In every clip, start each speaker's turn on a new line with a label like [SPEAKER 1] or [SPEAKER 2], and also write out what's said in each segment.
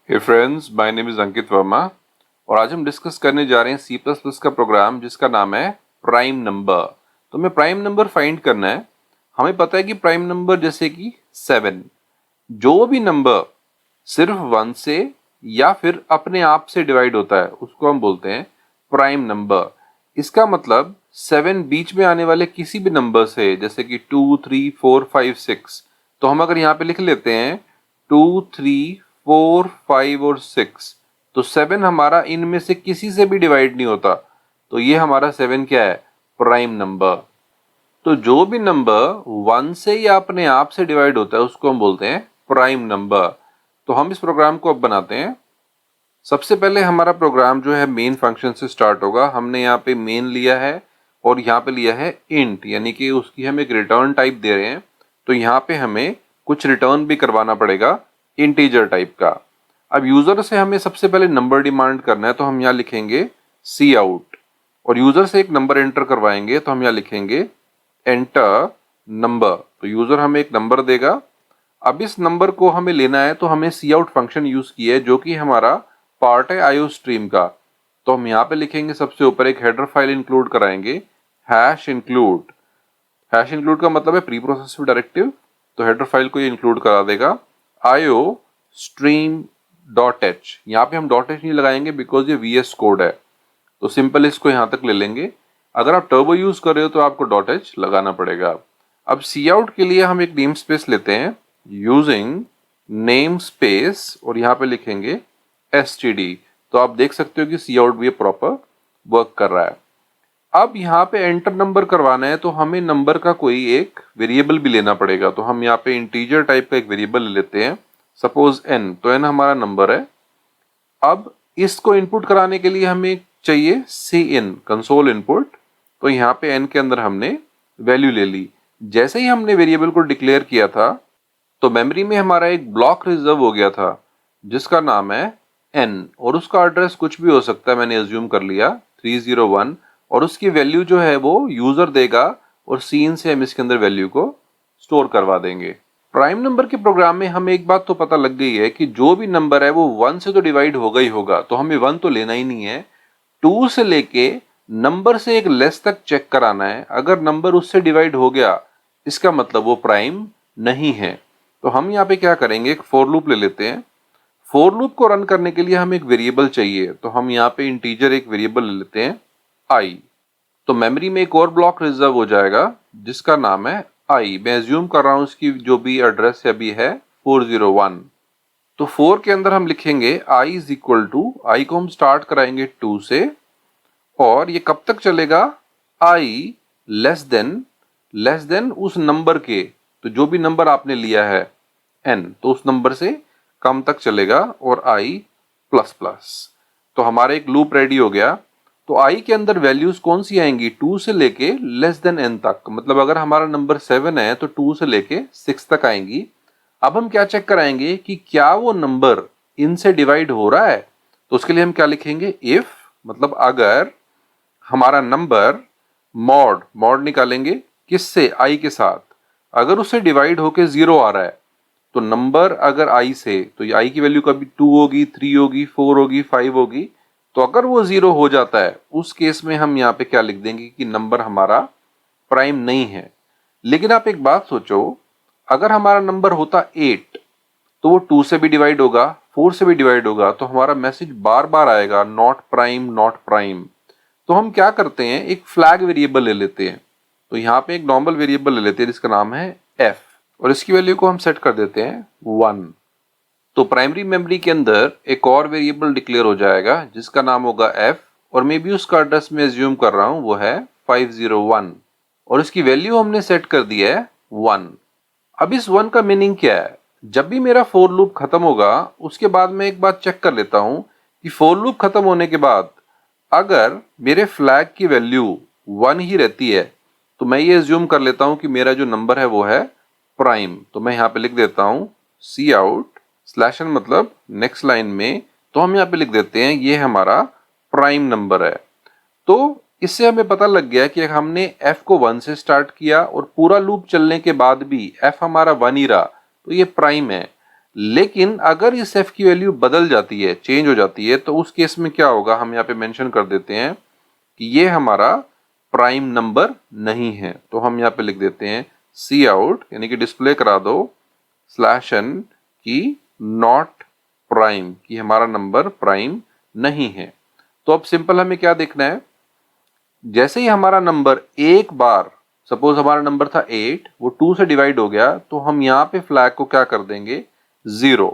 [SPEAKER 1] Hey friends, my name is Ankit Verma और आज हम डिस्कस करने जा रहे हैं सी प्लस प्लस का प्रोग्राम जिसका नाम है प्राइम नंबर। तो हमें प्राइम नंबर फाइंड करना है। हमें पता है कि प्राइम नंबर जैसे कि 7, जो भी नंबर सिर्फ 1 से या फिर अपने आप से डिवाइड होता है उसको हम बोलते हैं प्राइम नंबर। इसका मतलब 7 बीच में आने वाले किसी भी नंबर से, जैसे कि 2, 3, 4, 5, 6, तो हम अगर यहाँ पे लिख लेते हैं 2, 3, 4, 5 और 6, तो 7 हमारा इनमें से किसी से भी डिवाइड नहीं होता, तो ये हमारा 7 क्या है? Prime number. तो जो भी नंबर 1 से या अपने आप से डिवाइड होता है उसको हम बोलते हैं प्राइम नंबर। तो हम इस प्रोग्राम को अब बनाते हैं। सबसे पहले हमारा प्रोग्राम जो है मेन फंक्शन से स्टार्ट होगा। हमने यहाँ पे मेन लिया है और यहाँ पे लिया है इंट, यानी कि उसकी हम एक रिटर्न टाइप दे रहे हैं। तो यहाँ पे हमें कुछ रिटर्न भी करवाना पड़ेगा इंटीजर टाइप का। अब यूजर से हमें सबसे पहले नंबर डिमांड करना है, तो हम यहाँ लिखेंगे सी आउट और यूजर से एक नंबर एंटर करवाएंगे, तो हम यहाँ लिखेंगे एंटर नंबर। तो यूजर हमें एक नंबर देगा। अब इस नंबर को हमें लेना है, तो हमें सी आउट फंक्शन यूज किया है जो कि हमारा पार्ट है आईओ स्ट्रीम का। तो हम यहाँ पे लिखेंगे सबसे ऊपर एक हेडर फाइल इंक्लूड कराएंगे, हैश इंक्लूड। हैश इंक्लूड का मतलब है प्री प्रोसेसिव डायरेक्टिव, तो हेडर फाइल को ये इंक्लूड करा देगा आईओ स्ट्रीम डॉट एच। यहाँ पे हम डॉट एच नहीं लगाएंगे बिकॉज ये वीएस कोड है, तो सिंपल इसको यहाँ तक ले लेंगे। अगर आप टर्बो यूज कर रहे हो तो आपको डॉट एच लगाना पड़ेगा। अब सी आउट के लिए हम एक नेम स्पेस लेते हैं यूजिंग नेम स्पेस और यहाँ पे लिखेंगे std। तो आप देख सकते हो कि सी आउट भी प्रॉपर वर्क कर रहा है। अब यहाँ पे एंटर नंबर करवाना है, तो हमें नंबर का कोई एक वेरिएबल भी लेना पड़ेगा। तो हम यहाँ पे इंटीजर टाइप का एक वेरिएबल ले लेते हैं, सपोज n। तो n हमारा नंबर है। अब इसको इनपुट कराने के लिए हमें चाहिए सी इन कंसोल इनपुट। तो यहाँ पे n के अंदर हमने वैल्यू ले ली। जैसे ही हमने वेरिएबल को डिक्लेयर किया था तो मेमोरी में हमारा एक ब्लॉक रिजर्व हो गया था जिसका नाम है n, और उसका एड्रेस कुछ भी हो सकता है, मैंने अज्यूम कर लिया 301, और उसकी वैल्यू जो है वो यूजर देगा और सीन से हम इसके अंदर वैल्यू को स्टोर करवा देंगे। प्राइम नंबर के प्रोग्राम में हमें एक बात तो पता लग गई है कि जो भी नंबर है वो 1 से तो डिवाइड होगा ही होगा, तो हमें 1 तो लेना ही नहीं है। 2 से लेके नंबर से एक लेस तक चेक कराना है। अगर नंबर उससे डिवाइड हो गया इसका मतलब वो प्राइम नहीं है। तो हम यहाँ पे क्या करेंगे, एक फॉर लूप ले लेते हैं। फॉर लूप को रन करने के लिए हमें एक वेरिएबल चाहिए, तो हम यहाँ पे इंटीजर एक वेरिएबल ले लेते हैं i। तो मेमोरी में एक और ब्लॉक रिजर्व हो जाएगा जिसका नाम है i। मैं एज्यूम कर रहा हूँ इसकी जो भी एड्रेस अभी है 401। तो 4 के अंदर हम लिखेंगे i is equal to, i को हम स्टार्ट कराएंगे 2 से, और ये कब तक चलेगा? i लेस देन उस नंबर के, तो जो भी नंबर आपने लिया है n, तो उस नंबर से कम तक चलेगा, और i प्लस प्लस। तो हमारा एक लूप रेडी हो गया। तो i के अंदर वैल्यूज कौन सी आएंगी? 2 से लेके लेस देन n तक। मतलब अगर हमारा नंबर 7 है तो 2 से लेके 6 तक आएंगी। अब हम क्या चेक कराएंगे कि क्या वो नंबर इनसे डिवाइड हो रहा है। तो उसके लिए हम क्या लिखेंगे, इफ, मतलब अगर हमारा नंबर मॉड निकालेंगे किससे? i के साथ। अगर उससे डिवाइड होके 0 आ रहा है, तो नंबर अगर i से, तो i की वैल्यू कभी 2 होगी, 3 होगी, 4 होगी, 5 होगी। तो अगर वो 0 हो जाता है उस केस में हम यहाँ पे क्या लिख देंगे कि नंबर हमारा प्राइम नहीं है। लेकिन आप एक बात सोचो, अगर हमारा नंबर होता 8 तो वो 2 से भी डिवाइड होगा, 4 से भी डिवाइड होगा, तो हमारा मैसेज बार बार आएगा नॉट प्राइम नॉट प्राइम। तो हम क्या करते हैं, एक फ्लैग वेरिएबल ले लेते हैं। तो यहाँ पे एक नॉर्मल वेरिएबल ले लेते हैं जिसका नाम है f, और इसकी वैल्यू को हम सेट कर देते हैं 1। तो प्राइमरी मेमोरी के अंदर एक और वेरिएबल डिक्लेयर हो जाएगा जिसका नाम होगा f, और मे बी उसका एड्रेस मैं एज्यूम कर रहा हूं वो है 501, और इसकी वैल्यू हमने सेट कर दी है 1। अब इस 1 का मीनिंग क्या है? जब भी मेरा फॉर लूप खत्म होगा उसके बाद मैं एक बात चेक कर लेता हूं कि फॉर लूप खत्म होने के बाद अगर मेरे फ्लैग की वैल्यू 1 ही रहती है तो मैं ये एज्यूम कर लेता हूं कि मेरा जो नंबर है वो है प्राइम। तो मैं यहाँ पे लिख देता हूं सी आउट स्लैश n, मतलब नेक्स्ट लाइन में, तो हम यहाँ पे लिख देते हैं ये हमारा प्राइम नंबर है। तो इससे हमें पता लग गया कि हमने f को 1 से स्टार्ट किया और पूरा लूप चलने के बाद भी f हमारा 1 ही रहा, तो ये प्राइम है। लेकिन अगर इस f की वैल्यू बदल जाती है, चेंज हो जाती है, तो उस केस में क्या होगा, हम यहाँ पे मेंशन कर देते हैं कि ये हमारा प्राइम नंबर नहीं है। तो हम यहाँ पे लिख देते हैं सी आउट, यानी कि डिस्प्ले करा दो /n की नॉट प्राइम, कि हमारा नंबर प्राइम नहीं है। तो अब सिंपल हमें क्या देखना है, जैसे ही हमारा नंबर एक बार, सपोज हमारा नंबर था 8, वो 2 से डिवाइड हो गया, तो हम यहाँ पे फ्लैग को क्या कर देंगे 0,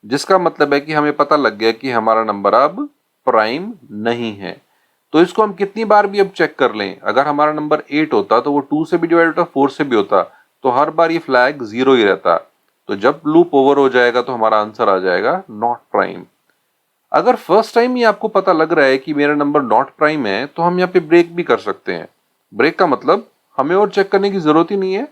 [SPEAKER 1] जिसका मतलब है कि हमें पता लग गया कि हमारा नंबर अब प्राइम नहीं है। तो इसको हम कितनी बार भी अब चेक कर लें, अगर हमारा नंबर 8 होता तो वो 2 से भी डिवाइड होता, 4 से भी होता, तो हर बार ये फ्लैग 0 ही रहता। तो जब लूप ओवर हो जाएगा तो हमारा आंसर आ जाएगा नॉट प्राइम। अगर फर्स्ट टाइम ही आपको पता लग रहा है कि मेरा नंबर नॉट प्राइम है, तो हम यहाँ पे ब्रेक भी कर सकते हैं। ब्रेक का मतलब हमें और चेक करने की जरूरत ही नहीं है।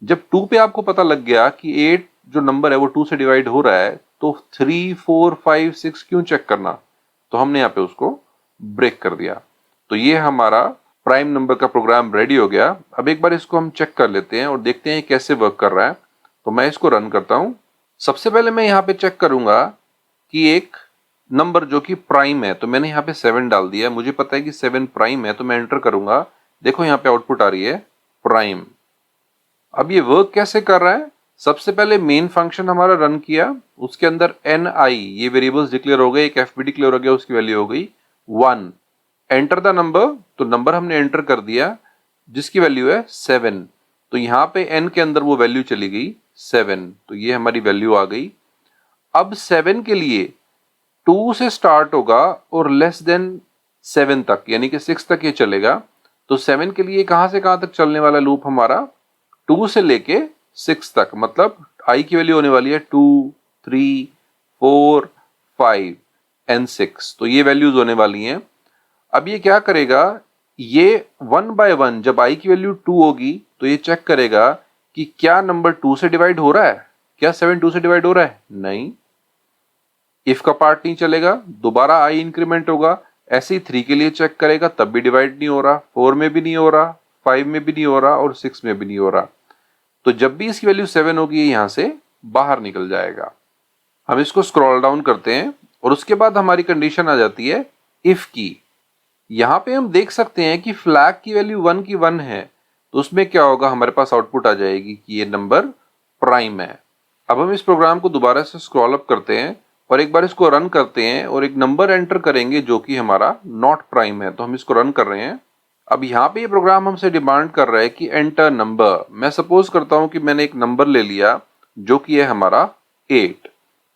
[SPEAKER 1] जब 2 पे आपको पता लग गया कि 8 जो नंबर है वो 2 से डिवाइड हो रहा है, तो 3, 4, 5, 6 क्यों चेक करना, तो हमने यहाँ पे उसको ब्रेक कर दिया। तो ये हमारा प्राइम नंबर का प्रोग्राम रेडी हो गया। अब एक बार इसको हम चेक कर लेते हैं और देखते हैं कैसे वर्क कर रहा है। तो मैं इसको रन करता हूं। सबसे पहले मैं यहाँ पे चेक करूंगा कि एक नंबर जो कि प्राइम है, तो मैंने यहाँ पे 7 डाल दिया, मुझे पता है कि 7 प्राइम है, तो मैं एंटर करूंगा। देखो यहाँ पे आउटपुट आ रही है प्राइम। अब ये वर्क कैसे कर रहा है, सबसे पहले मेन फंक्शन हमारा रन किया, उसके अंदर ni ये वेरिएबल्स डिक्लेयर हो गए, एक f भी डिक्लेयर हो गया, उसकी वैल्यू हो गई 1। एंटर द नंबर, तो नंबर हमने एंटर कर दिया जिसकी वैल्यू है 7। तो यहाँ पे n के अंदर वो वैल्यू चली गई 7, तो ये हमारी वैल्यू आ गई। अब 7 के लिए 2 से स्टार्ट होगा और लेस देन 7 तक, यानी कि 6 तक ये चलेगा। तो 7 के लिए कहां से कहां तक चलने वाला लूप हमारा 2 से लेके 6 तक, मतलब i की वैल्यू होने वाली है 2, 3, 4, 5 एंड 6। तो ये वैल्यूज होने वाली हैं। अब ये क्या करेगा, ये 1 बाय 1 जब i की वैल्यू 2 होगी तो ये चेक करेगा कि क्या नंबर 2 से डिवाइड हो रहा है, क्या 7 2 से डिवाइड हो रहा है, नहीं। इफ का पार्ट नहीं चलेगा, दोबारा i इंक्रीमेंट होगा। ऐसे ही 3 के लिए चेक करेगा, तब भी डिवाइड नहीं हो रहा, 4 में भी नहीं हो रहा, 5 में भी नहीं हो रहा और 6 में भी नहीं हो रहा। तो जब भी इसकी वैल्यू 7 होगी यहां से बाहर निकल जाएगा। हम इसको स्क्रॉल डाउन करते हैं और उसके बाद हमारी कंडीशन आ जाती है इफ की। यहां पे हम देख सकते हैं कि फ्लैग की वैल्यू 1 की 1 है, तो उसमें क्या होगा, हमारे पास आउटपुट आ जाएगी कि ये नंबर प्राइम है। अब हम इस प्रोग्राम को दोबारा से स्क्रॉल अप करते हैं और एक बार इसको रन करते हैं और एक नंबर एंटर करेंगे जो कि हमारा नॉट प्राइम है। तो हम इसको रन कर रहे हैं। अब यहाँ पे ये प्रोग्राम हमसे डिमांड कर रहा है कि एंटर नंबर। मैं सपोज करता हूं कि मैंने एक नंबर ले लिया जो कि है हमारा 8।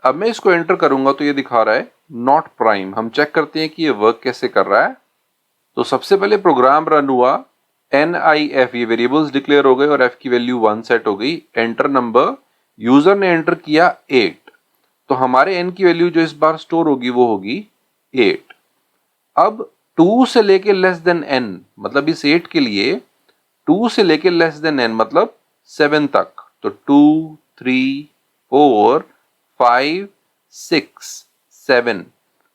[SPEAKER 1] अब मैं इसको एंटर करूंगा तो ये दिखा रहा है नॉट प्राइम। हम चेक करते हैं कि ये वर्क कैसे कर रहा है। तो सबसे पहले प्रोग्राम रन हुआ, NIF ये वेरिएबल्स डिक्लेयर हो गए और f की वैल्यू 1 सेट हो गई। एंटर नंबर, यूजर ने एंटर किया 8, तो हमारे n की वैल्यू जो इस बार स्टोर होगी वो होगी 8। अब 2 से लेके लेस देन n, मतलब इस 8 के लिए 2 से लेके लेस देन n मतलब 7 तक, तो 2, 3, 4, 5, 6, 7,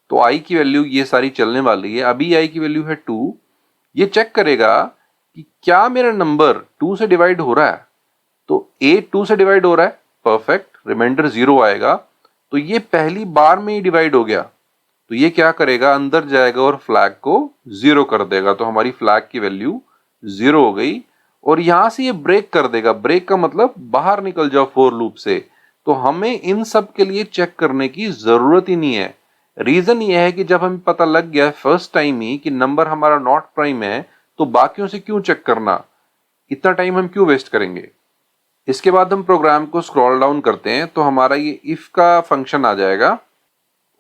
[SPEAKER 1] तो i की वैल्यू ये सारी चलने वाली है। अभी i की वैल्यू है 2। ये चेक करेगा कि क्या मेरा नंबर 2 से डिवाइड हो रहा है, तो 8 2 से डिवाइड हो रहा है, परफेक्ट, रिमाइंडर 0 आएगा। तो ये पहली बार में ही डिवाइड हो गया, तो ये क्या करेगा, अंदर जाएगा और फ्लैग को 0 कर देगा। तो हमारी फ्लैग की वैल्यू 0 हो गई और यहां से ये ब्रेक कर देगा। ब्रेक का मतलब बाहर निकल जाओ फॉर लूप से। तो हमें इन सब के लिए चेक करने की जरूरत ही नहीं है। रीजन ये है कि जब हमें पता लग गया फर्स्ट टाइम ही कि नंबर हमारा नॉट प्राइम है, तो बाकियों से क्यों चेक करना, इतना टाइम हम क्यों वेस्ट करेंगे। इसके बाद हम प्रोग्राम को स्क्रॉल डाउन करते हैं तो हमारा ये इफ का फंक्शन आ जाएगा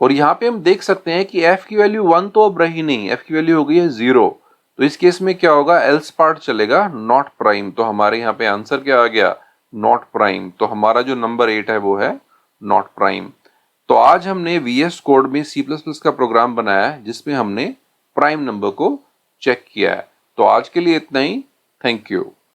[SPEAKER 1] और यहाँ पे हम देख सकते हैं कि f की वैल्यू 1 तो अब रही नहीं, f की वैल्यू हो गई है 0। तो इस केस में क्या होगा, एल्स पार्ट चलेगा, नॉट प्राइम। तो हमारे यहाँ पे आंसर क्या आ गया, नॉट प्राइम। तो हमारा जो नंबर 8 है वो है नॉट प्राइम। तो आज हमने VS कोड में C++ का प्रोग्राम बनाया है जिसमें हमने प्राइम नंबर को चेक किया है। तो आज के लिए इतना ही। Thank you.